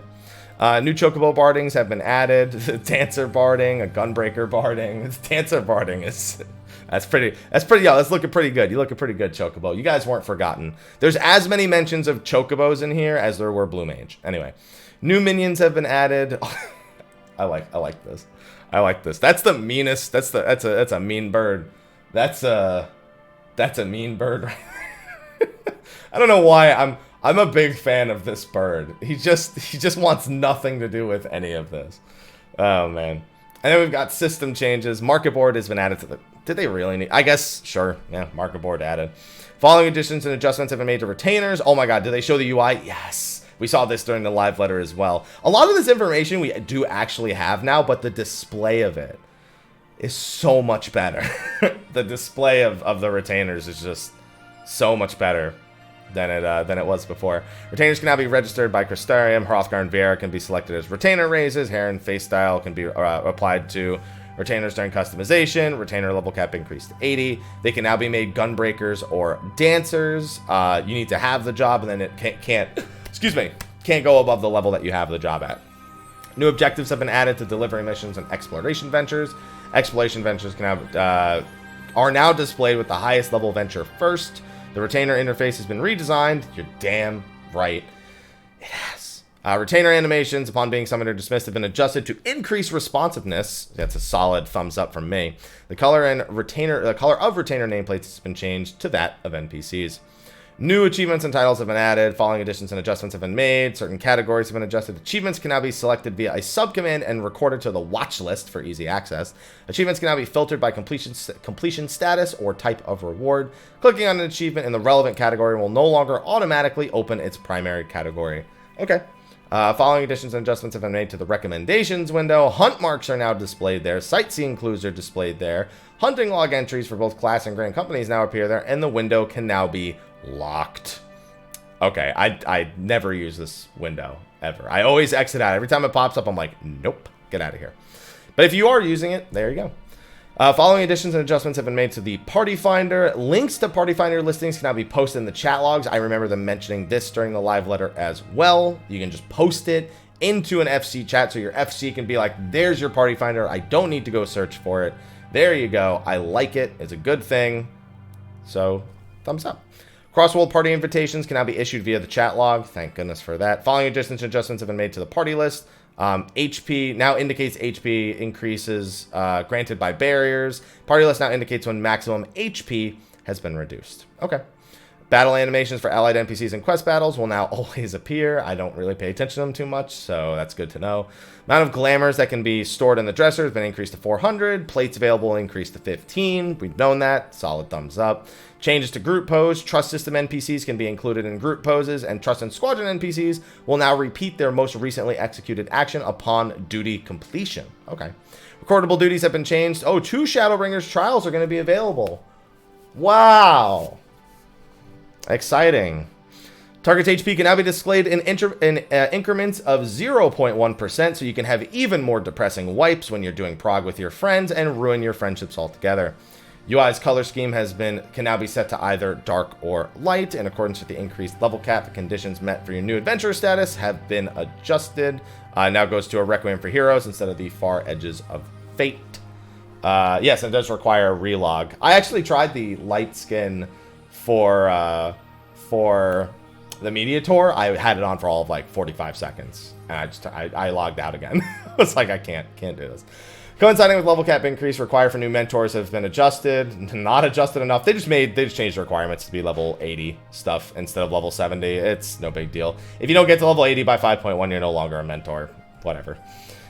New Chocobo bardings have been added. Dancer barding, a Gunbreaker barding. Dancer barding is... That's pretty, yeah, that's looking pretty good. You looking pretty good, Chocobo. You guys weren't forgotten. There's as many mentions of Chocobos in here as there were Blue Mage. Anyway, new minions have been added. I like this. I like this. That's the meanest, that's a mean bird. That's a mean bird right there. I don't know why I'm a big fan of this bird. He just wants nothing to do with any of this. Oh man. And then we've got system changes. Market board has been added to the... Did they really need... I guess, sure. Yeah, market board added. Following additions and adjustments have been made to retainers. Oh my god, did they show the UI? Yes. We saw this during the live letter as well. A lot of this information we do actually have now, but the display of it is so much better. The display of the retainers is just so much better than it was before. Retainers can now be registered by Crystarium. Hrothgar and Viera can be selected as retainer raises. Hair and face style can be applied to retainers during customization. Retainer level cap increased to 80. They can now be made gunbreakers or dancers. You need to have the job, and then it can't go above the level that you have the job at. New objectives have been added to delivery missions and exploration ventures. Exploration ventures are now displayed with the highest level venture first. The retainer interface has been redesigned. You're damn right it has. Retainer animations, upon being summoned or dismissed, have been adjusted to increase responsiveness. That's a solid thumbs up from me. The color of retainer nameplates has been changed to that of NPCs. New achievements and titles have been added. Following additions and adjustments have been made. Certain categories have been adjusted. Achievements can now be selected via a subcommand and recorded to the watch list for easy access. Achievements can now be filtered by completion status or type of reward. Clicking on an achievement in the relevant category will no longer automatically open its primary category. Okay. Following additions and adjustments have been made to the recommendations window. Hunt marks are now displayed there. Sightseeing clues are displayed there. Hunting log entries for both class and grand companies now appear there, and the window can now be locked. Okay, I never use this window ever. I always exit out. Every time it pops up, I'm like, nope, get out of here. But if you are using it, there you go. Following additions and adjustments have been made to the Party Finder. Links to Party Finder listings can now be posted in the chat logs. I remember them mentioning this during the live letter as well. You can just post it into an FC chat so your FC can be like, there's your Party Finder. I don't need to go search for it. There you go. I like it. It's a good thing. So, thumbs up. Cross-world party invitations can now be issued via the chat log. Thank goodness for that. Following additions and adjustments have been made to the party list. HP now indicates HP increases granted by barriers. Party list now indicates when maximum HP has been reduced. Okay. Battle animations for allied NPCs and quest battles will now always appear. I don't really pay attention to them too much, so that's good to know. Amount of glamours that can be stored in the dresser has been increased to 400. Plates available increased to 15. We've known that. Solid thumbs up. Changes to group pose. Trust system NPCs can be included in group poses, and trust and squadron NPCs will now repeat their most recently executed action upon duty completion. Okay. Recordable duties have been changed. Oh, 2 Shadowbringers trials are going to be available. Wow. Exciting. Target's HP can now be displayed in increments of 0.1%, so you can have even more depressing wipes when you're doing prog with your friends and ruin your friendships altogether. UI's color scheme can now be set to either dark or light. In accordance with the increased level cap, the conditions met for your new adventurer status have been adjusted. Now goes to a Requiem for Heroes instead of the Far Edges of Fate. Yes, it does require a relog. I actually tried the light skin for the media tour. I had it on for all of like 45 seconds, and I logged out again. I was like, I can't do this. Coinciding with level cap increase required for new mentors have been adjusted. Not adjusted enough. They just changed the requirements to be level 80 stuff instead of level 70. It's no big deal. If you don't get to level 80 by 5.1, you're no longer a mentor. Whatever.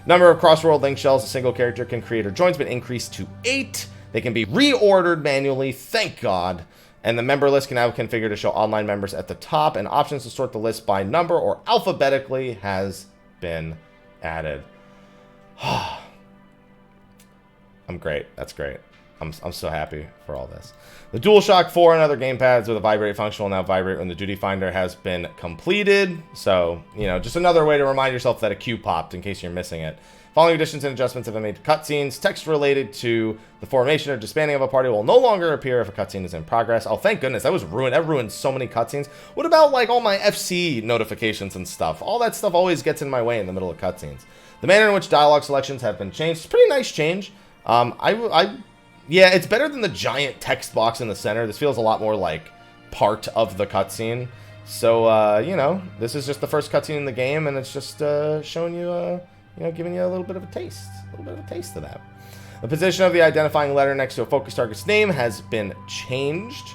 Number of cross-world link shells a single character can create or join has been increased to 8. They can be reordered manually, thank God. And the member list can now be configured to show online members at the top, and options to sort the list by number or alphabetically has been added. I'm great. That's great. I'm so happy for all this. The DualShock 4 and other gamepads with a vibrate function will now vibrate when the duty finder has been completed. So, you know, just another way to remind yourself that a queue popped in case you're missing it. Following additions and adjustments have been made to cutscenes. Text related to the formation or disbanding of a party will no longer appear if a cutscene is in progress. Oh, thank goodness. That was ruined. That ruined so many cutscenes. What about, like, all my FC notifications and stuff? All that stuff always gets in my way in the middle of cutscenes. The manner in which dialogue selections have been changed. It's a pretty nice change. Yeah, it's better than the giant text box in the center. This feels a lot more like part of the cutscene. So, you know, this is just the first cutscene in the game, and it's just showing you, you know, giving you a little bit of a taste. A little bit of a taste of that. The position of the identifying letter next to a focus target's name has been changed.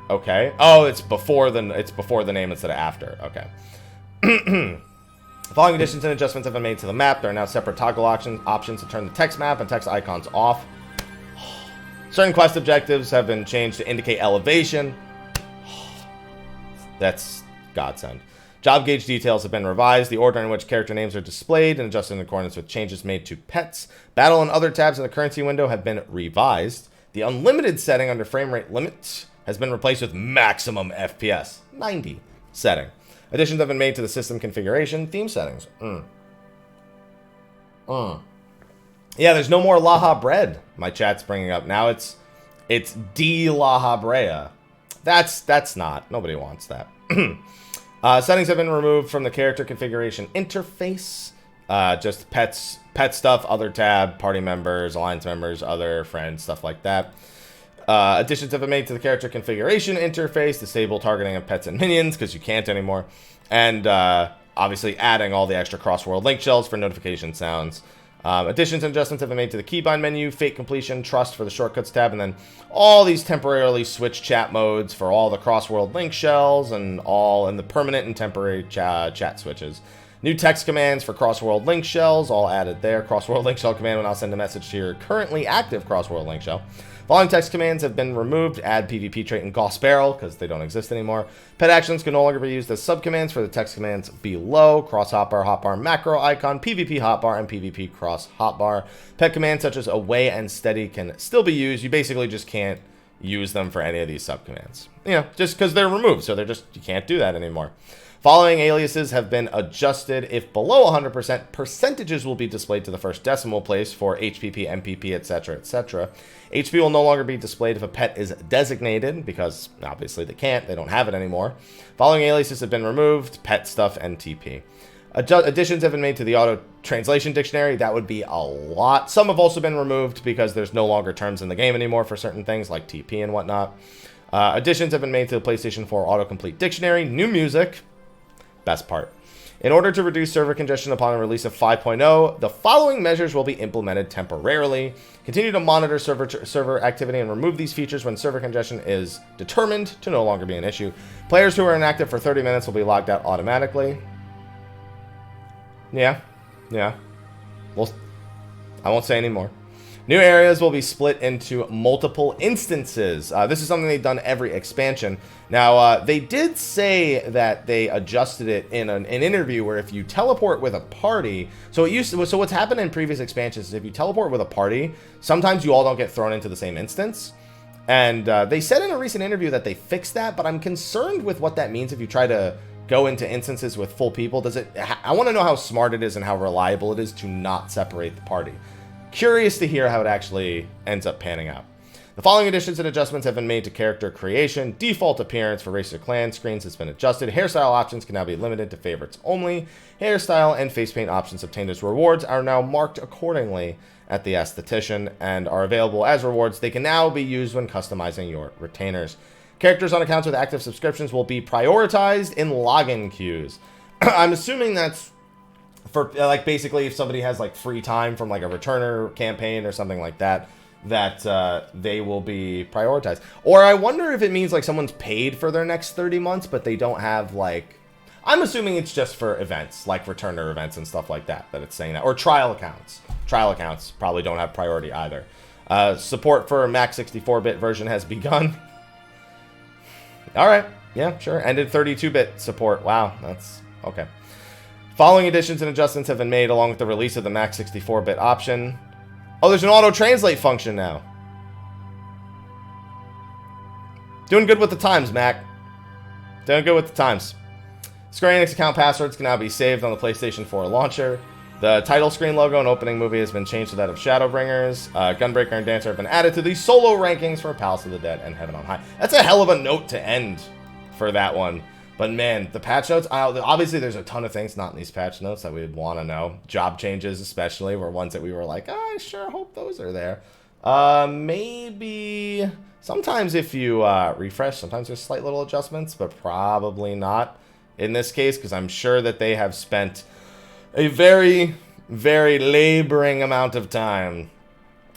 Okay. Oh, it's before the name instead of after. Okay. Following additions and adjustments have been made to the map. There are now separate toggle options to turn the text map and text icons off. Certain quest objectives have been changed to indicate elevation. That's godsend. Job gauge details have been revised. The order in which character names are displayed and adjusted in accordance with changes made to pets. Battle and other tabs in the currency window have been revised. The unlimited setting under frame rate limit has been replaced with maximum FPS 90 setting. Additions have been made to the system configuration. Theme settings. Yeah, there's no more Laha bread. My chat's bringing up now. It's D Laha Brea. That's not. Nobody wants that. Settings have been removed from the character configuration interface. Just pet stuff, other tab, party members, alliance members, other friends, stuff like that. Additions have been made to the character configuration interface. Disable targeting of pets and minions because you can't anymore. And obviously adding all the extra cross-world link shells for notification sounds. Additions and adjustments have been made to the keybind menu, fate completion, trust for the shortcuts tab, and then all these temporarily switched chat modes for all the cross-world link shells and all in the permanent and temporary chat switches. New text commands for cross-world link shells, all added there. Cross-world link shell command will now send a message to your currently active cross-world link shell. Following text commands have been removed. Add PvP trait and Goss Barrel, because they don't exist anymore. Pet actions can no longer be used as subcommands for the text commands below. Cross hotbar, macro icon, PvP hotbar, and PvP cross hotbar. Pet commands such as away and steady can still be used. You basically just can't use them for any of these subcommands. You know, just because they're removed, so they're just, you can't do that anymore. Following aliases have been adjusted. If below 100%, percentages will be displayed to the first decimal place for HPP, MPP, etc., etc. HP will no longer be displayed if a pet is designated, because obviously they can't, they don't have it anymore. Following aliases have been removed, pet stuff, and TP. Additions have been made to the auto translation dictionary. That would be a lot. Some have also been removed because there's no longer terms in the game anymore for certain things like TP and whatnot. Additions have been made to the PlayStation 4 autocomplete dictionary. New music. Best part. In order to reduce server congestion upon the release of 5.0, the following measures will be implemented temporarily. Continue to monitor server activity and remove these features when server congestion is determined to no longer be an issue. Players who are inactive for 30 minutes will be logged out automatically. Yeah. Well, I won't say any more. New areas will be split into multiple instances. This is something they've done every expansion. Now, they did say that they adjusted it in an interview where if you teleport with a party, so what's happened in previous expansions is if you teleport with a party, sometimes you all don't get thrown into the same instance. And they said in a recent interview that they fixed that, but I'm concerned with what that means if you try to go into instances with full people. I want to know how smart it is and how reliable it is to not separate the party. Curious to hear how it actually ends up panning out. The following additions and adjustments have been made to character creation. Default appearance for race or clan screens has been adjusted. Hairstyle options can now be limited to favorites only. Hairstyle and face paint options obtained as rewards are now marked accordingly at the esthetician and are available as rewards. They can now be used when customizing your retainers. Characters on accounts with active subscriptions will be prioritized in login queues. I'm assuming that's for, like, basically if somebody has, like, free time from, like, a returner campaign or something like that, that they will be prioritized. Or I wonder if it means, like, someone's paid for their next 30 months, but they don't have, like... I'm assuming it's just for events, like returner events and stuff like that it's saying that. Or trial accounts. Trial accounts probably don't have priority either. Support for a Mac 64-bit version has begun. All right. Yeah, sure. Ended 32-bit support. Wow. That's... okay. Following additions and adjustments have been made along with the release of the Mac 64-bit option. Oh, there's an auto-translate function now. Doing good with the times, Mac. Doing good with the times. Square Enix account passwords can now be saved on the PlayStation 4 launcher. The title screen logo and opening movie has been changed to that of Shadowbringers. Gunbreaker and Dancer have been added to the solo rankings for Palace of the Dead and Heaven on High. That's a hell of a note to end for that one. But man, the patch notes, obviously there's a ton of things not in these patch notes that we'd want to know. Job changes especially were ones that we were like, I sure hope those are there. Maybe sometimes if you refresh, sometimes there's slight little adjustments, but probably not in this case, because I'm sure that they have spent a very, very laboring amount of time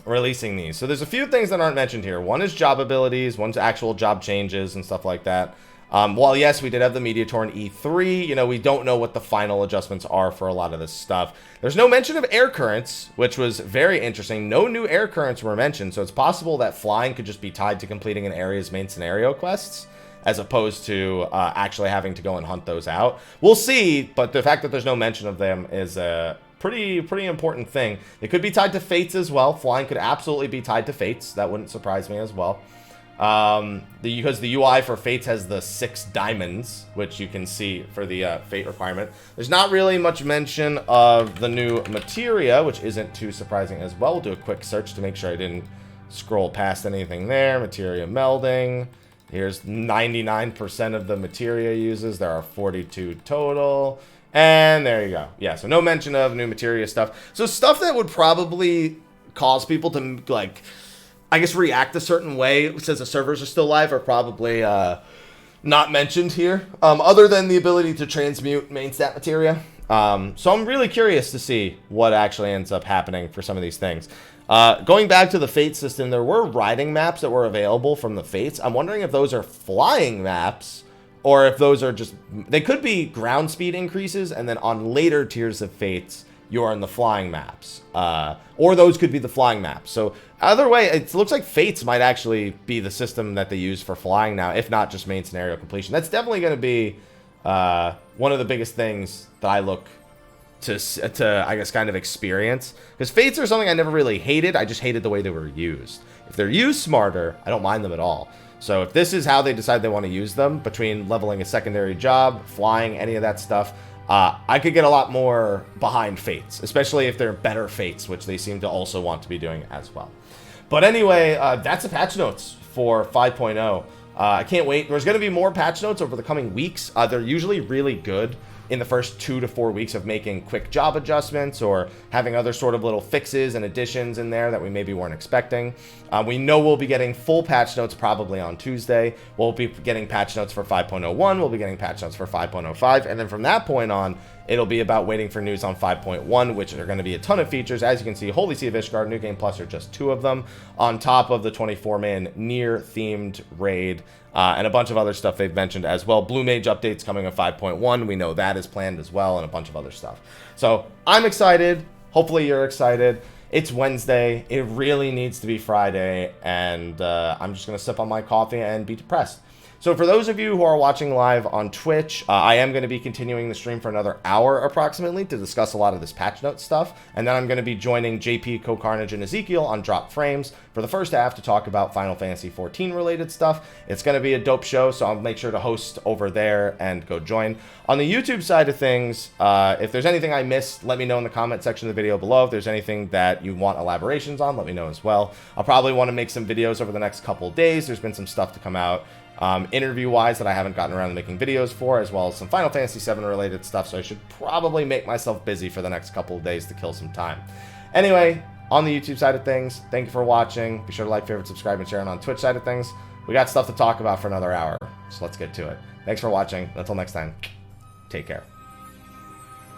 releasing these. So there's a few things that aren't mentioned here. One is job abilities, one's actual job changes and stuff like that. While yes, we did have the Media Tour in E3, you know, we don't know what the final adjustments are for a lot of this stuff. There's no mention of air currents, which was very interesting. No new air currents were mentioned, so it's possible that flying could just be tied to completing an area's main scenario quests, as opposed to actually having to go and hunt those out. We'll see, but the fact that there's no mention of them is a pretty important thing. It could be tied to fates as well. Flying could absolutely be tied to fates. That wouldn't surprise me as well. Because the UI for Fates has the 6 diamonds, which you can see for the Fate requirement. There's not really much mention of the new materia, which isn't too surprising as well. We'll do a quick search to make sure I didn't scroll past anything there. Materia melding. Here's 99% of the materia uses. There are 42 total. And there you go. Yeah, so no mention of new materia stuff. So stuff that would probably cause people to, like, I guess react a certain way since the servers are still live are probably not mentioned here, other than the ability to transmute main stat materia. So I'm really curious to see what actually ends up happening for some of these things. Going back to the Fate system, there were riding maps that were available from the Fates. I'm wondering if those are flying maps or if those are just... They could be ground speed increases, and then on later tiers of Fates, you're in the flying maps. Or those could be the flying maps. So either way, it looks like Fates might actually be the system that they use for flying now, if not just main scenario completion. That's definitely going to be one of the biggest things that I look to I guess, kind of experience. Because Fates are something I never really hated. I just hated the way they were used. If they're used smarter, I don't mind them at all. So if this is how they decide they want to use them, between leveling a secondary job, flying, any of that stuff, I could get a lot more behind Fates, especially if they're better Fates, which they seem to also want to be doing as well. But anyway, that's the patch notes for 5.0. I can't wait. There's going to be more patch notes over the coming weeks. They're usually really good in the first 2 to 4 weeks of making quick job adjustments or having other sort of little fixes and additions in there that we maybe weren't expecting. We know we'll be getting full patch notes probably on Tuesday. We'll be getting patch notes for 5.01. We'll be getting patch notes for 5.05. And then from that point on, It'll be about waiting for news on 5.1, which are going to be a ton of features. As you can see, Holy Sea of Ishgard, New Game Plus are just 2 of them, on top of the 24-man Nier-themed raid, and a bunch of other stuff they've mentioned as well. Blue Mage updates coming in 5.1. We know that is planned as well, and a bunch of other stuff. So I'm excited. Hopefully you're excited. It's Wednesday. It really needs to be Friday, and I'm just going to sip on my coffee and be depressed. So for those of you who are watching live on Twitch, I am going to be continuing the stream for another hour approximately to discuss a lot of this patch note stuff. And then I'm going to be joining JP, Co-Carnage, and Ezekiel on Drop Frames for the first half to talk about Final Fantasy XIV related stuff. It's going to be a dope show, so I'll make sure to host over there and go join. On the YouTube side of things, if there's anything I missed, let me know in the comment section of the video below. If there's anything that you want elaborations on, let me know as well. I'll probably want to make some videos over the next couple days. There's been some stuff to come out. Interview-wise that I haven't gotten around to making videos for, as well as some Final Fantasy VII related stuff, so I should probably make myself busy for the next couple of days to kill some time. Anyway, on the YouTube side of things, thank you for watching. Be sure to like, favorite, subscribe, and share. And on Twitch side of things, we got stuff to talk about for another hour, so let's get to it. Thanks for watching. Until next time, take care.